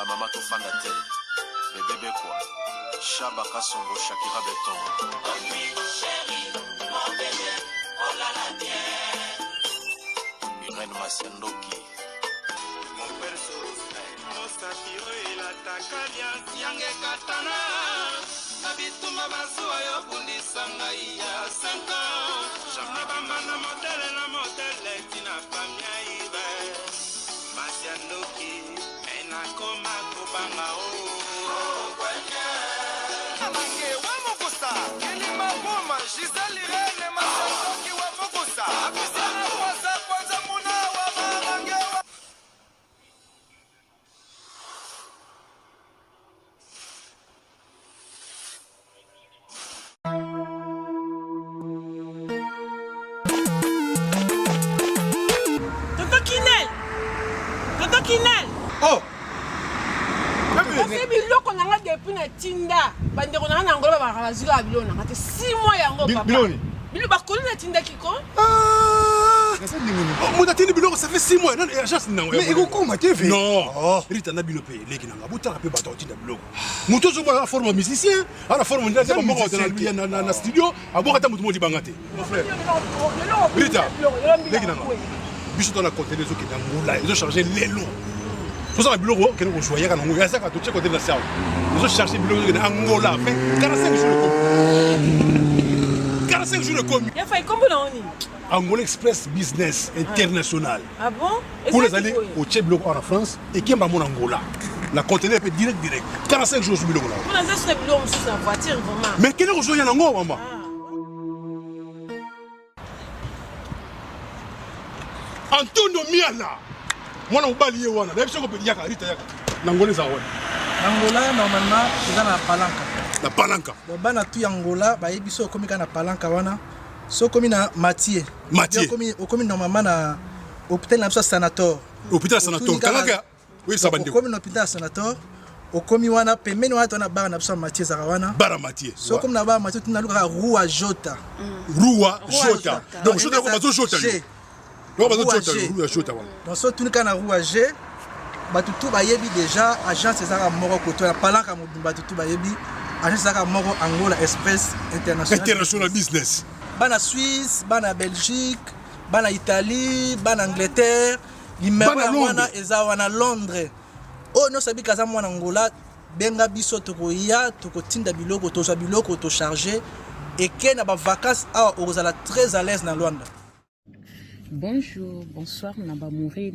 ba mama to fanda te. Bébé quoi. Chaba Kasongo Shakira Beton. Oh oui, chérie, mon bébé, oh là là, bien. Irène Masendoki. Mon perso, mon satiro et la takalia, Siange Katana. Nabituma Basua, Yobundi Sangaïa, 5 ans. Jamaba Mana modèle, la modèle, Tina Famia Ibe. Masendoki, Ena Koma Kobanga, oh. Tonton Kinel. Oh. C'est biloko nanga depuis na tinda. Bande ko nanga ngolo ba bazika biloko nanga te 6 mois yango papa. Biloni. Bilo ba kolu na tinda kiko. Ah. Mon atteint biloko ça fait 6 mois. Non, agence nango. Mais il comment tu fais? Non. Rita na biloko leki nanga. Bota pe bato tinda biloko. Muto zo ba forme musicien, ala forme ndeza ba moko na studio, aboka ta mutu modi bangate. Mon frère. Rita. Leki nanga. Biso dans la côté des autres qui là, ils ont chargé les lots. Tout ça le bureau que nous choisir quand on y a ça quand tu côté de la salle. Ils ont cherché le bureau de Angola, fait 45 jours de 45 jours de commis. Il a fait combien d'années? Angola Express Business International. Ah bon? Pour les aller au Tchèque en France et qui est mon Angola. La conteneur est direct. 45 jours sur le bureau là. On a ça sur le bureau sur la voiture vraiment. Mais quel est le jour il y a Angola maman? Antonio Miala. Moi on balié wana. D'ailleurs on peut dire Rita yaka. N'Angola ça ouais. Angola normalement c'est dans la palanca. La palanca. Donc bana tu Angola ba yebiso komi kana palanca wana. So komi na Mathieu. Mathieu. Komi normalement na hôpital na sanator. Hôpital sanator. Kalaka. Oui ça bande. Komi na hôpital sanator. Okomi wana pembeni wana tona bara na biso Mathieu zakawana. Bara Mathieu. So komi na bara Mathieu tuna luka Rua Jota. Rua Jota. Donc Jota ko bazo Jota. Donc so tout kana Rua G batutu bayebi déjà agence ezaka moko koto na palanka modumba tutu bayebi agence ezaka moko Angola Express International Business. Bana Suisse, bana Belgique, bana Italie, bana Angleterre, numéro wana eza wana Londres. Oh no sabi kaza mwana Angola benga biso tokoya tokotinda biloko toza biloko to charger et que na ba vacances a ozala très à l'aise na Luanda. Bonjour, bonsoir, Nabamouré,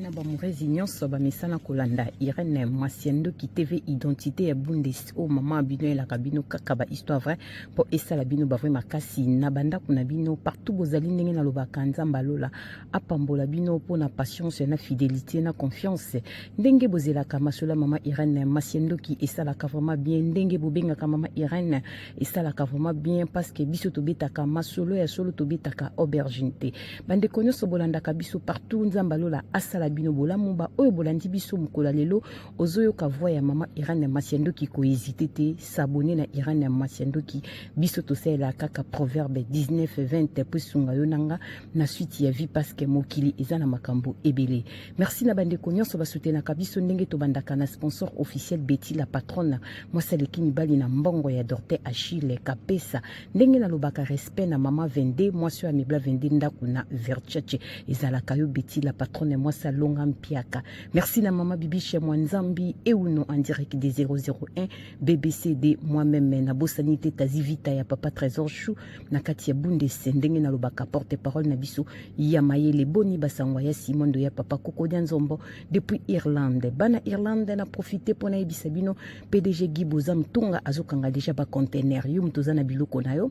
Nyonso, Bamesana Kolanda, Irène Masiendo qui TV Identité et Bundes, oh maman Abino et la cabino Kakaba, histoire vraie, pour Essa Labino Bavre Makasi, Nabanda Kunabino, partout Bozali Nengen Alobakanza Mbalola, Apambola Bino pour na patience, na fidélité, na confiance, Ndenge Bozela Kamasola, maman Irène Masiendo qui Essa la Kavama bien, Ndenge Bobenga Kamama Irène, Essa la Kavama bien, parce que Biso Tobetaka Masolo et Solo Tobetaka Auberginte, Bande Konyo Sobola ndaka biso partout nzambalola asala bino bolamumba oyo bolandi biso mukola lelo ozoyo ka voix ya mama Irène Masiendo ki ko hésiter te s'abonner na Irène Masiendo ki biso to sela kaka proverbe 19:20 pusunga yonanga na suite ya vie parce que mokili eza na makambo ebele. Merci na bande konyoso basutena ka biso ndenge to bandaka na sponsor officiel Betty la patronne moi saleki mibali na mbongo ya Dorte Achille Kapesa ndenge na lobaka respect na mama Vende moi sur Amibla Vende ndaku na Verchache Ezala Kayo Betty la patronne moi salonga mpiaka. Merci na maman Bibi chez moi Nzambi et ou non en direct des 001 BBCD moi-même na bosanité tazivita ya papa Trésor Chou na kati ya bunde sendenge na lobaka porte-parole na biso ya mayele boni basangwa ya Simondo ya papa Koko Nzombo depuis Irlande. Bana Irlande na profiter pour na ebisa bino PDG Giboza Mtunga azokanga déjà ba container yo mtoza na biloko na yo.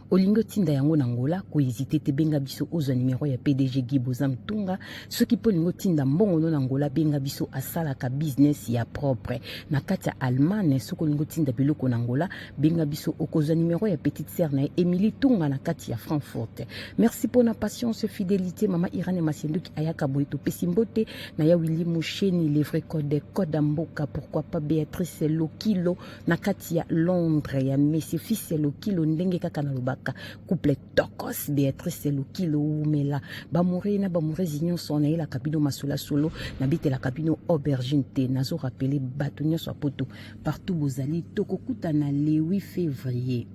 Olingo tinda yango nangola ko hésiter te benga biso ozo numéro ya PDG Giboza Mtunga ceux qui polingo tinda mbongo no nangola benga biso asala ka business ya propre na kati ya Allemagne ceux kolingo tinda biloko nangola benga biso okozo numéro ya petite sœur na Emily Tunga na kati ya Frankfurt. Merci pour na patience fidélité mama Irène Masiendo ki ayaka boito pesimbote na ya Willy Moucheni les vrais code mboka pourquoi pas Béatrice Lokilo na kati ya Londres ya Messi fils Lokilo ndenge kaka na loba Baka couple Tokos Béatrice Lokilo Umela Bamure na Bamurezi nyonso na la kabino Masula Solo na bite la kabino Aubergine te nazo rappeler bato nyonso poto partout bozali tokokuta na le 8 février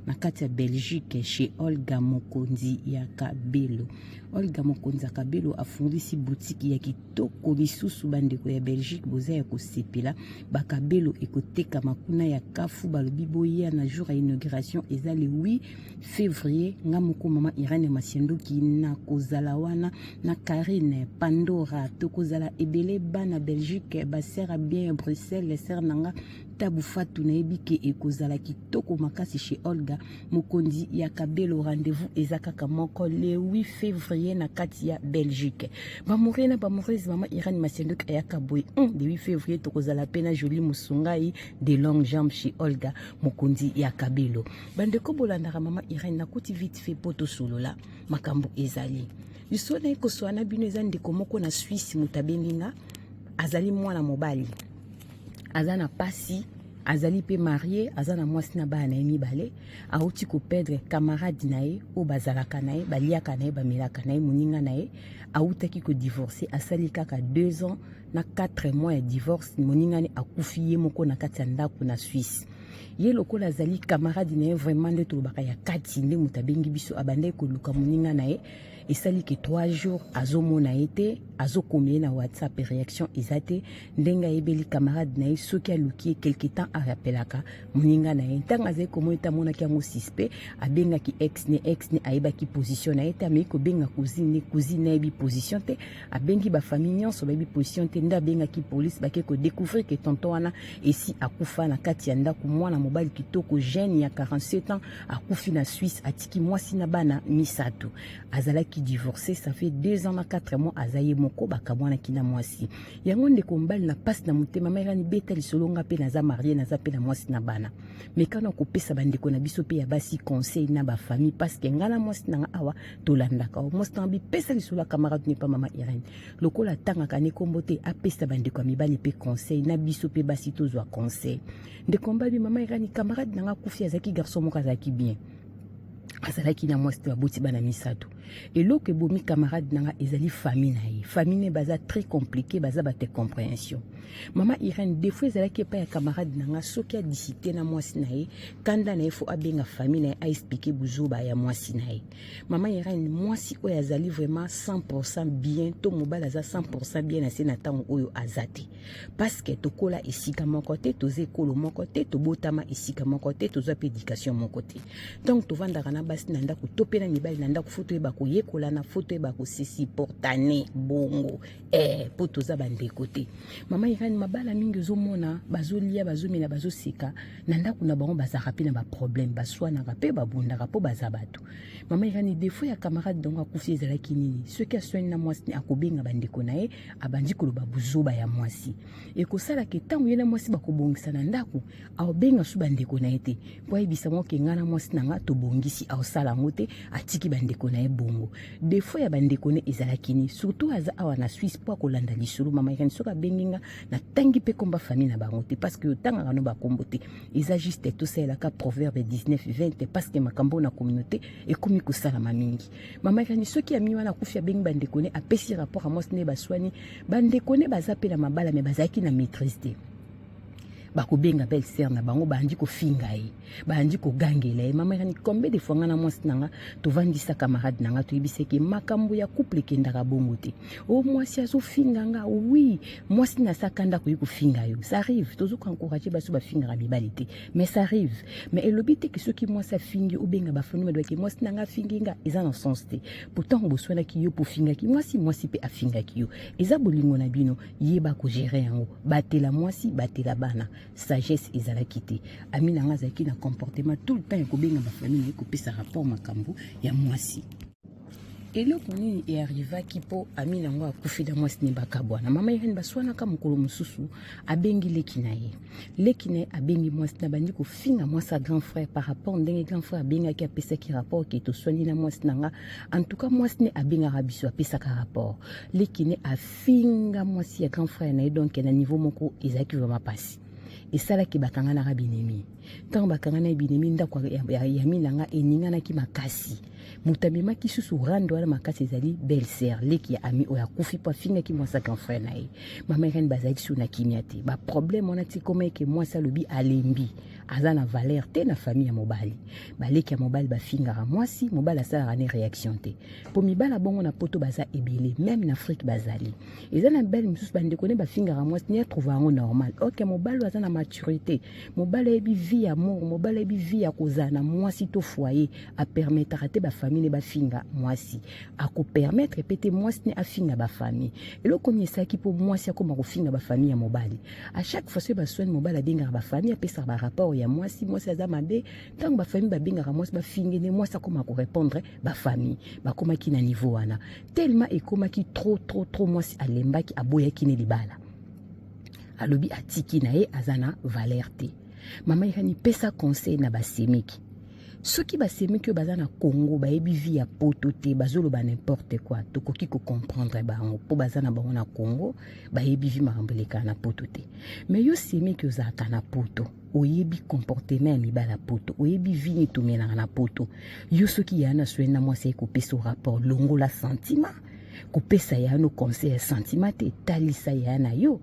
na kati ya Belgique chez Olga Mokonzi ya Kabelo. Olga Mokonzi ya Kabelo afundisi boutique ya kitoko lisusu bandeko ya Belgique boza ya kosepela bakabelo ekoteka makuna ya kafu balobi boya na jour ya inauguration eza le 8 février ngamoko mama Irene Masiendoki na kozala wana na Karine Pandora tokozala ebele bana Belgique basera bien Bruxelles ser nanga tabu fatu na ebike ekozala kitoko makasi chez Olga Mokonzi ya Kabelo. Rendez-vous ezakaka moko le 8 février na kati ya Belgique. Bamurena bamurezi mama Irene Masiendoki ayaka boy le 8 février tokozala pena Jolie Musungai de longues jambes chez Olga Mokonzi ya Kabelo. Bandeko bolandaka mama Irene na kuti vite fait poto solola makambo ezali lisona ekoswana bino eza ndeko moko na Suisse mutabenginga azali mwana mobali azana pasi azali pe marié azana mwasi na bana mibale auti ko perdre camarade nae o bazalaka nae baliaka nae bamelaka nae moninga nae autaki ko divorcer asali kaka 2 ans na 4 mois ya divorce moninga ne akufiye moko na kati ya ndako na Suisse. Ye lokola azali camarade nae vraiment nde tolobaka ya kati nde mutabengi biso abandai koluka moninga nae esali ke 3 jours azomona ete azokomie na WhatsApp réaction ezate ndenga ebeli camarade na soki aluki quelque temps arapelaka moninga na ntanga azai komoita mona ki yango suspect abenga ki ex ne aiba ki position na ete amei ko benga cousine ebi position te abengi ba famille nyonso ba bi position te nda benga ki police ba ke ko découvrir que tonton wana esi akufa na kati ya ndako mwana mobali kitoko jeune ya 47 ans akufi na Suisse atiki mwasi na bana misato azalaki divorcé ça fait 2 ans na 4 mois azaye moko bakamwana kina mwasi yango ndeko mbali na passe na mutema mairani beta lisolonga pe na za marié na za pe na mwasi na bana mekana ko pesa bandeko na biso pe ya basi conseil na ba famille parce que ngala mwasi na awa tolandaka mwasi na bi pesa lisolo camarade ne pa mama Irene lokola tanga kane kombote a pesa bandeko mibali pe conseil na biso pe basi tozwa conseil ndeko mbali mama Irene camarade na kufi azaki garçon moko azaki bien azalaki na mwasi baboti bana misato eloko ebomi camarade nanga ezali famille na ye famille ne baza très compliqué baza bate compréhension mama Irene des fois ezalaki pa ya camarade nanga soki adisite na mwasi na ye kanda na ye fo abenga famille na ye a expliquer buzoba ya mwasi na ye mama Irene mwasi oyo azali vraiment 100% bien to mobali aza 100% bien na se na tango oyo azate parce que tokola esika moko te toza ekolo moko te tobotama esika moko te tozwa pe éducation moko te donc tovandaka na basi na ndako tope na mibali na ndako foto eba koyekola na foto eba kosisi portane bongo po toza bandeko te mama Irene mabala mingi ozomona bazolia bazomela bazosika na ndako na bango bazaka pe na ba problème baswanaka pe babundaka po baza bato mama Irene des fois ya camarade donc akufi ezalaki nini soki aswani na mwasi akobenga bandeko na ye abandi koloba buzoba ya mwasi ekosala ke ntango ye na mwasi bakobongisa na ndako aobenga su bandeko na ye te po ayebisa moke nga na mwasi na nga tobongisi aosala ngo te atiki bandeko na ye bongo des fois ya bandeko ne ezalaki ni surtout aza awa na Suisse po akolanda lisolo mama Irene soki abenginga na tangi pe komba famille na bango te parce que otangaka no bakombo te eza juste tosalelaka proverbe 19-20 parce que makambo na communauté ekomi kosalama mingi mama Irene soki ami wana akufi abengi bandeko ne apesi rapport a mwasi ne baswani bandeko ne baza pe na mabala me bazalaki na maîtrise te bakobenga belle sœur na bango bandi ko finga ye bandi ko gangela ye mama Irene combien de fois ngana mwasi nanga tovandisa camarade nanga toyebiseke makambo ya couple kendaka bongo te o mwasi azo finga nga oui mwasi na sakanda ko yiko finga yo ça arrive tozo ko encourager baso ba finga mibali te mais ça arrive mais elobi te que ceux qui mwasi fingi ou benga ba fonu me doit que mwasi nanga finginga eza na sens te pourtant boswana ki yo po finga ki mwasi pe afinga ki yo eza bolingo na bino yeba ko gérer yango batela mwasi batela bana sagesse ezalaki te ami nanga azalaki na comportement tout le temps ekobenga bafamille ekopesa rapport makambo ya mwasi eloko nini earrivaki po ami nango akufi na mwasi ne bakabwana mama Irene baswanaka mokolo mosusu abengi leki na ye abengi mwasi na bandi kofinga mwasi a grand frère par rapport ndenge grand frère abengaki apesaki rapport ke toswani na mwasi nanga en tout cas mwasi ne abengaka biso apesaka rapport leki ne afinga mwasi ya grand frère na ye donc na niveau moko ezalaki vraiment pasi esalaki bakanga na binemi tant bakangana binemi ndako ya minanga eningana ki makasi mutamema ki susu rando wana makasi ezali belle-sœur leki ya ami oya kufi pa finga ki mwasa grand frère na ye mama ren bazali suna kimia te ba problème on a ti comment que mwasa lobi alembi azana valeur te na famille ya mobali baleki ya mobali ba finga ra mwasi mobali asala rane réaction te po mibala bongo na poto baza ebele même na Afrique bazali ezana belle mususu bande kone ba finga ra mwasi ni trouver ngo normal OK mobali azana maturité mobali ebi vie ya amour mobali ebi vie ya kozana mwasi to foyer a permettre te ba famille ba finga mwasi a ko permettre pété mwasi ni afinga ba famille et le connait ça qui pour mwasi akoma ko finga ba famille ya mobali à chaque fois ba soin mobali benga ba famille a pesa ba rapport ya mwasi aza mabe tant ba famille ba benga mwasi ba finga ne mwasi akoma ko répondre ba famille ba koma ki na niveau wana tellement et koma ki trop mwasi alemba ki aboya ki ne libala alobi atiki na ye azana valeur te mama ikani pesa conseil na basemiki soki basemiki baza na Congo bayebi vie ya poto te bazoloba n'importe quoi tokoki ko comprendre bango po baza na bango na Congo bayebi vie marambeleka na poto te mais yo semiki ozaka na poto oyebi comportement ya mibala poto oyebi vie ni tumena na poto yo soki yana swena mwasi ko pesa rapport longo la sentiment ko pesa ya no conseil ya sentiment te talisa ya na yo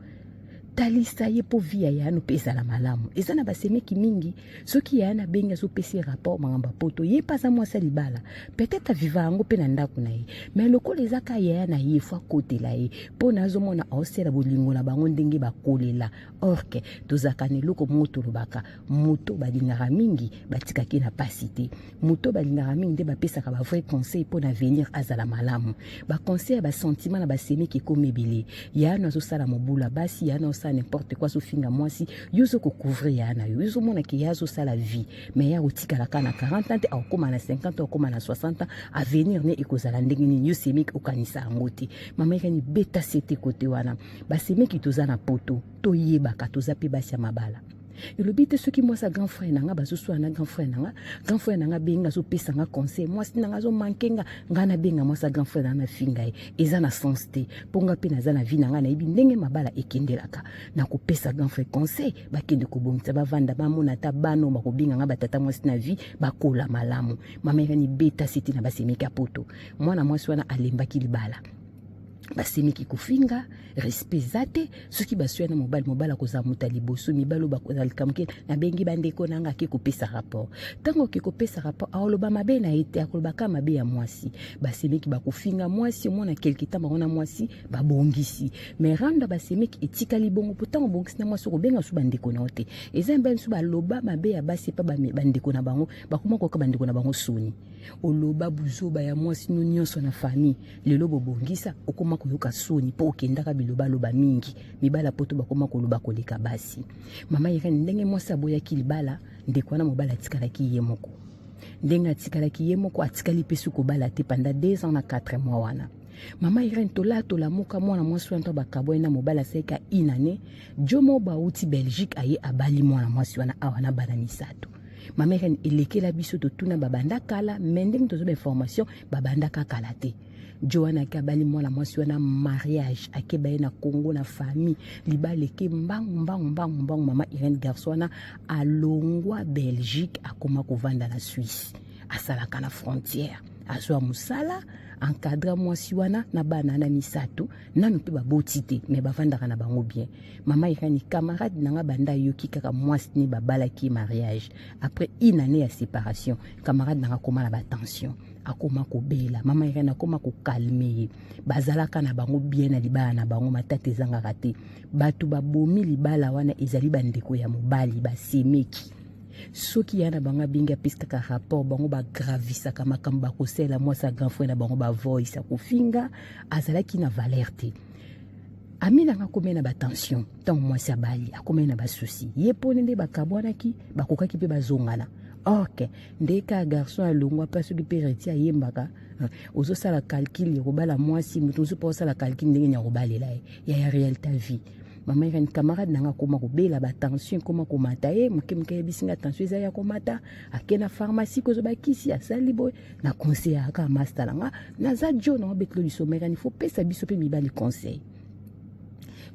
talisa ye po via ya no pesa la malamu ezana basemeki mingi soki ya na benga so pesi rapport mangamba poto ye pasa mwasa libala peut-être viva ngo pe na ndako na ye mais lokolo ezaka ya na ye fwa kote la ye po nazo mona osela bolingo na bango ndenge bakolela orke tozakane loko moto lobaka moto balingaka mingi batikaki na pasité moto balingaka mingi nde bapesa ka ba vrai conseil po na venir azala malamu ba conseil ba sentiment na basemeki komebele ya na zo sala mobula basi ya na n'importe quoi sofinga mwasi yozo ko couvrir yana yozo mona ki yazo ça la vie mais ya otika la kana 40 ans au koma na 50 ans au koma na 60 ans à venir ne ekozala ndenge ni yo semik okanisa ngoti mama ikani beta sete côté wana ba semiki toza na poto to yeba ka toza pe basi mabala et le but ce qui moi sa grand frère nanga bazo so na grand frère nanga benga so pesa nga conseil moi sinanga zo mankenga ngana benga moi sa grand frère na finga eza na sens te ponga pe na za na vie nanga na ibi ndenge mabala ekendelaka na ko pesa grand frère conseil bakende ko bongisa bavanda ba mona ta bano ba ko benga nga batata moi na vie bakola malamu mama ni beta siti na basemika poto mwana moi swana alemba kilibala basemiki kufinga respect zate soki baswena mobala koza muta liboso mibalo bakoza likamke na bengi bandeko nanga ke kopesa rapport tango ke kopesa rapport aoloba mabe na ete akoloba kama mabe ya mwasi basemiki bakufinga mwasi mona quelque temps baona mwasi babongisi mais randa basemiki etika libongo pourtant bongisi na mwasi ko benga su bandeko na ote ezembe su baloba mabe ya basi pa bandeko na bango bakuma ko bandeko na bango soni oloba buzoba ya mwasi no nyonso na famille lelo bobongisa okoma koyoka soni po okendaka biloba loba mingi mibala poto bakoma koloba koleka basi mama yeka ndenge mwasi aboya kilibala ndeko na mobala tikalaki ye moko ndenge atikalaki ye moko atikali pesu ko bala te pendant 2 ans na 4 mois wana mama Irene tola muka mwana mwasi wana bakabwe na mobala seka inane jomo ba uti Belgique aye abali mwana mwasi wana awana bana misato mama Irene elekela biso to tuna babanda kala mending to zo information babanda kala te Joana kabali mwana mwasi wana mariage akeba na Congo na famille libale ke mbang mama Irene garçon alongwa Belgique akoma kovanda na Suisse asalaka na frontière azwa musala encadra mwasi wana na bana na misato nanu pe babotite mais bavandaka na bango bien mama Irene camarade nanga banda yoki kaka mwasi ni babala ki mariage après une année ya séparation camarade nanga koma na ba tension akoma kobela mama Irene akoma ko calmer bazalaka na bango bien na libala na bango matata ezanga raté batu babomi libala wana ezali bandeko ya mobali basemeki soki yana banga binga piska ka rapport bango ba gravisa kama kamba kosela moi sa grand frère na bango ba voice akufinga azalaki na valeur te amina nga komena ba tension tant moi sa bali akomena ba souci yepone nde bakabwana ki bakokaki pe bazongana ok ndeka garçon alongwa pa soki pe retia yembaka ozo sala calcul robala mwasi mutu zo pa sala calcul ndenge nya robalela ya réalité vie mama Irene camarade nanga koma ko bela ba tension koma ko mata mke bisinga tension za ya ko mata akena pharmacie ko zo ba kisi ya salibo na conseil aka master nga na za jo na betlo du sommeil il faut pesa biso pe mibali conseil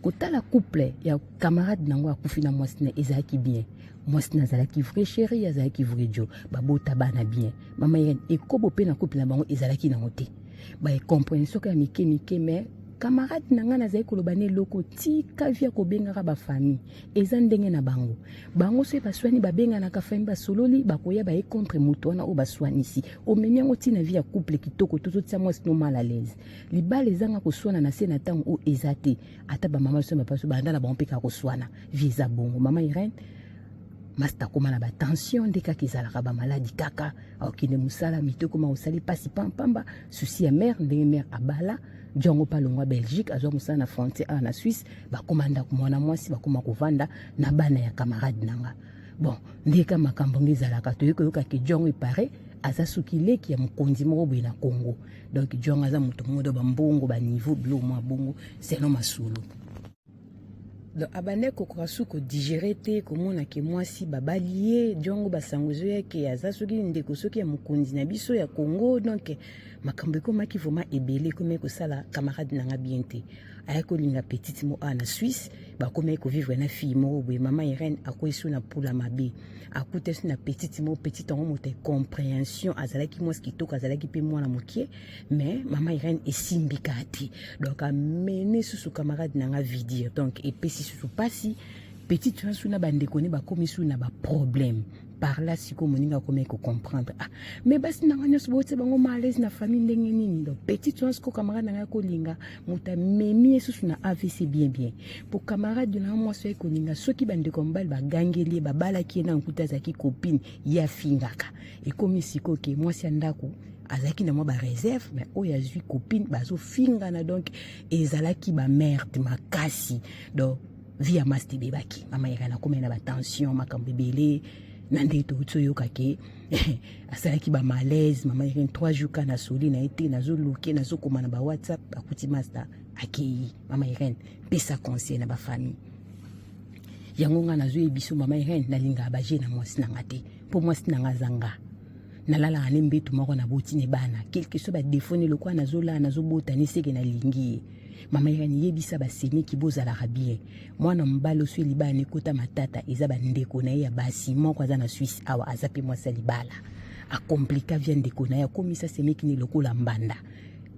kotala couple ya camarade nango akufi na mwasi na ezalaki bien mwasi na azalaki vrai chéri azalaki vrai jo babota bana bien mama Irene ekobo pe na couple na bango ezalaki nango te baecompréhension ka ya mike mike mais camarade na nga nazali koloba ne eloko tika via kobengaka bafamille eza ndenge na bango bango so baswani babenganaka fami basololi bakoya baye contre moto wana oyo baswanisi omemi yango ntina vi ya couple kitoko tozotia mwasi no mal à l'aise libala ezanga koswana na se na ntango oyo eza te ata bamama so bapaso banda na bango mpe kaka koswana vi eza bongo mama Irene masta koma na batension nde kaka ezalaka bamaladi kaka akokende mosala mito koma osali pasi pampamba susi ya mare ndenge mare abala jongo palongwa Belgique azwa mosala na frontière na Suisse bakomanda kumwana mwasi bakoma kovanda na bana ya camarade nanga bon ndeka makambo nge ezalaka toyoka ke jongo epare aza suki leki ya mokonzi moko boye na Congo donc jongo aza moto modo bambongo baniveau bilo mwa bongo seno masulu donc abane kokoka suko digere te komona ke mwasi babali ye jongo basangozo yake aza soki ndeko soki ya mokonzi na biso ya Congo donc makambo ekomaki vraiment ebele komeki kosala camarade nanga bien te aya kolinga petite mo na Suisse bakomeki kovivre na fille moko boye mama Irene akoyi so na pula mabe akuta so na petite mo petite yango moto compréhension azalaki mwasi kitoko azalaki mpe mwana mokie mais mama Irene esimbika te donc amene susu camarade nanga vidir donc epesi susu pasi petite yango so na bandeko ne bakomi so na baproblème par là si comme moninga komeki comprendre mais basi nanga nyonso bote bango malaise na famille ndenge nini donc petite chance ko camarade nanga kolinga muta memi esusu na AVC bien bien pour camarade na mwasi kolinga soki bandeko mbali bagangeli babalaki na nkuta zaki copine ya fingaka ekomi siko ke mwasi andako azaki na mwa ba réserve mais oyo azwi copine bazofingana donc ezalaki ba merde makasi donc via master bebaki mama Irene akomena ba tension makambo ebele nande to tsoyoka ke asalaki ba malaise mama Irene 3 jours kana soli na été nazo loke nazo komana ba WhatsApp akuti master akei mama Irene pesa conseil na ba famille yango nga nazo ebiso mama Irene nalinga ba je na mwasi nanga te po mwasi nanga zanga nalala ane mbetu moko na botine bana quelque chose ba défaut ne lokwa nazo la nazo botani seke na lingi mama Irene yebisa baseni ki bozalaka bien mwana mbalo so libana ekota matata eza bandeko na ye ya basi moko aza na Suisse awa aza pe mwasi libala akomplika via ndeko na ye akomisa semeki ne lokola mbanda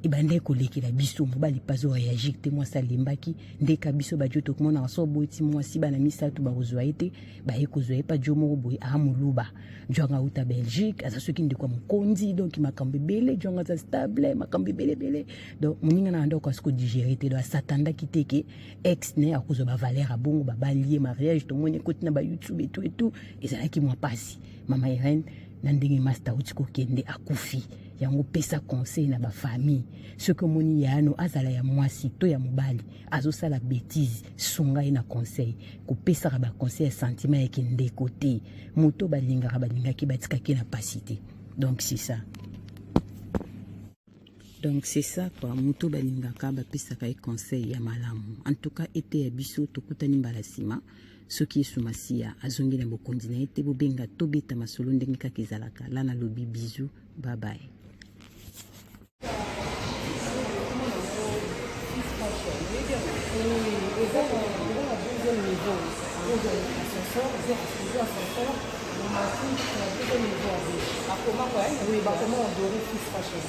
ibande kolekela biso mobali pazo réagir te mwasi alembaki ndeka biso bajoto komona so boti mwasi bana misatu bakozwa ete baekozwa epa jomo boy amuluba jonga uta Belgique aza soki ndeko mokonzi donc makambe bele jonga za stable makambe bele donc moninga na ndoko asko digérer te do satanda kiteke ex ne akozwa ba valeur abongo babalier mariage to moni kotina ba YouTube et tout ezalaki mwa pasi mama Irene na ndenge master utiko kende akufi yango pesa conseil na ba famille ce que moni yano azala ya mwasi to ya mobali azosala bêtise sunga ina conseil ko pesa ba conseil sentiment yake ndeko te moto balinga ki batika ki na pasité donc c'est ça quoi moto balinga ka ba pesa ka conseil ya malamu en tout cas été ya biso tokutani mbalasima soki esumasiya azongi na bokondi na ete bobenga tobeta masolo ndenge kaka ezalaka lana lobi bisou bye bye.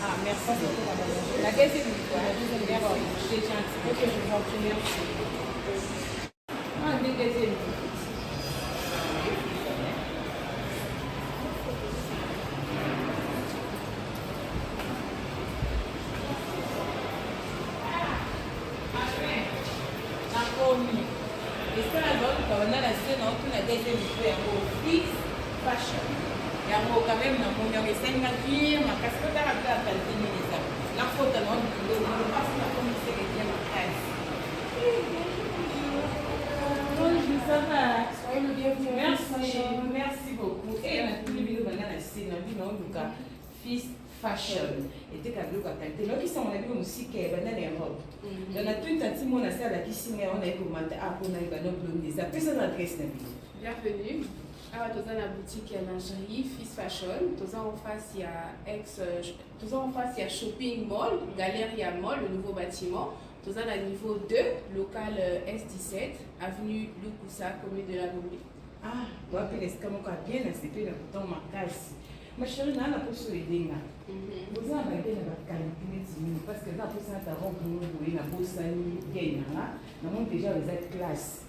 Ah, merci. La deuxième fois. C'est gentil. Ok, je vous en prie, merci. Ah, deuxième. Fashion. Il y a quand même un bon young et c'est une nature, ma casquette à la qualité de la faute à l'homme, le passe la commission et bien ma presse. Bonjour, ça va? Soyez le bienvenu. Merci beaucoup. Et on a tous les vidéos maintenant, c'est dans le cas Fils Fashion. Et dès qu'à l'eau, qualité, là qui sont on a vu aussi qu'il y a des robes. On a tout un petit monde à ça, là qui signe, on a commenté à on a eu un autre des appels, ça l'adresse. Bienvenue. Alors, dans la boutique lingerie Fils Fashion, en face il y a Shopping Mall, Galeria Mall, le nouveau bâtiment. Tous à niveau 2, local S17, avenue Lukusa, commune de la Lomé. Ah, tu as pu l'escamoir bien, c'est plus le bouton ma casse. Ma chérie, n'a pas sur les dégâts. Vous avez un peu de qualité parce que là, pour ça, tu as rencontré la bourse, déjà les classes.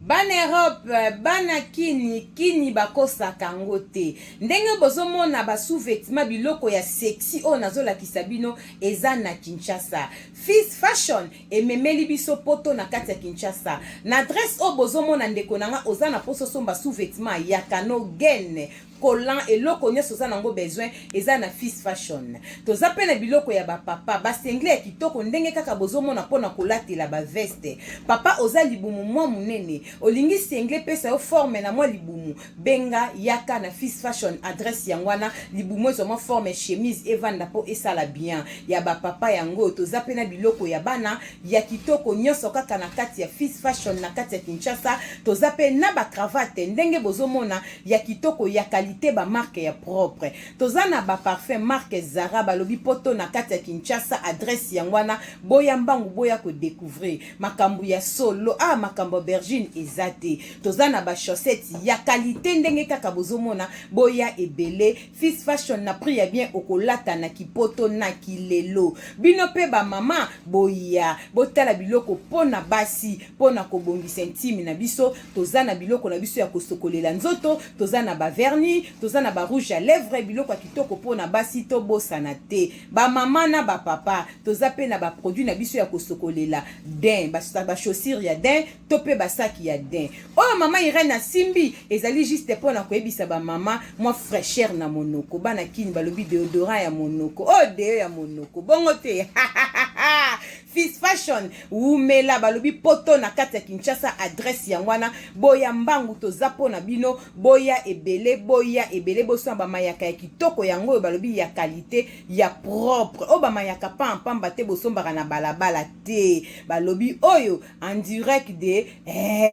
Bana Europe, bana kini bakosaka ngo te. Ndenge bozomona ba sous-vêtements biloko ya sexy o nazola kisabino eza na Kinshasa. Fizz Fashion ememeli biso poto na kati ya Kinshasa. Na adresse o bozomona ndeko nanga ozana poso somba sous-vêtements ya kano gen. Collant et loko nyonso za nango besoin eza na Fizz Fashion. Toza pe na biloko ya ba papa ba sengle kitoko ndenge kaka bozomona pona kolatela ba veste. Papa oza libumu mwa munene. Olingi sengle pesa yo forme na mwa libumu. Benga yaka na Fizz Fashion adresse yangwana libumu ezo mwa forme chemise evanda po esala bien. Ya ba papa yango toza pe na biloko ya bana ya kitoko nyonso kaka na kati ya Fizz Fashion na kati ya Kinshasa. Toza pe na ba cravate ndenge bozomona ya kitoko ya ba marque ya propre. Tozana ba parfum marque Zara balobi poto na kati ya Kinshasa adresse yangwana boya mbangu boya ko découvrir makambu ya solo makambo bergine ezate. Tozana ba chaussettes ya qualité ndenge kaka bozomona boya ebele. Fizz Fashion na prix ya bien okolata na kipoto na kilelo. Bino pe ba mama boya botala biloko pona basi pona kobongisa intime na biso. Tozana biloko na biso ya kosokolela nzoto. Tozana ba vernis tozana ba rouge à lèvres biloko kitoko pona basi to bosana te ba mama na ba papa toza pe na ba produit na biso ya kosokolela din ba chaussures ya din to pe ba sac ya din oh mama Irene Simbi ezali juste pona koyebisa ba mama moi fraîcheur na monoko bana kini balobi déodorant ya monoko oh deo ya monoko bongo te Fizz Fashion umela balobi poto na kati ya Kinshasa adresse yangwana boya mbangu toza pona bino boya ebele boso ba mayaka ya kitoko yango balobi ya qualité ya propre o ba mayaka pamba te bosombaka na balabala te balobi oyo en direct de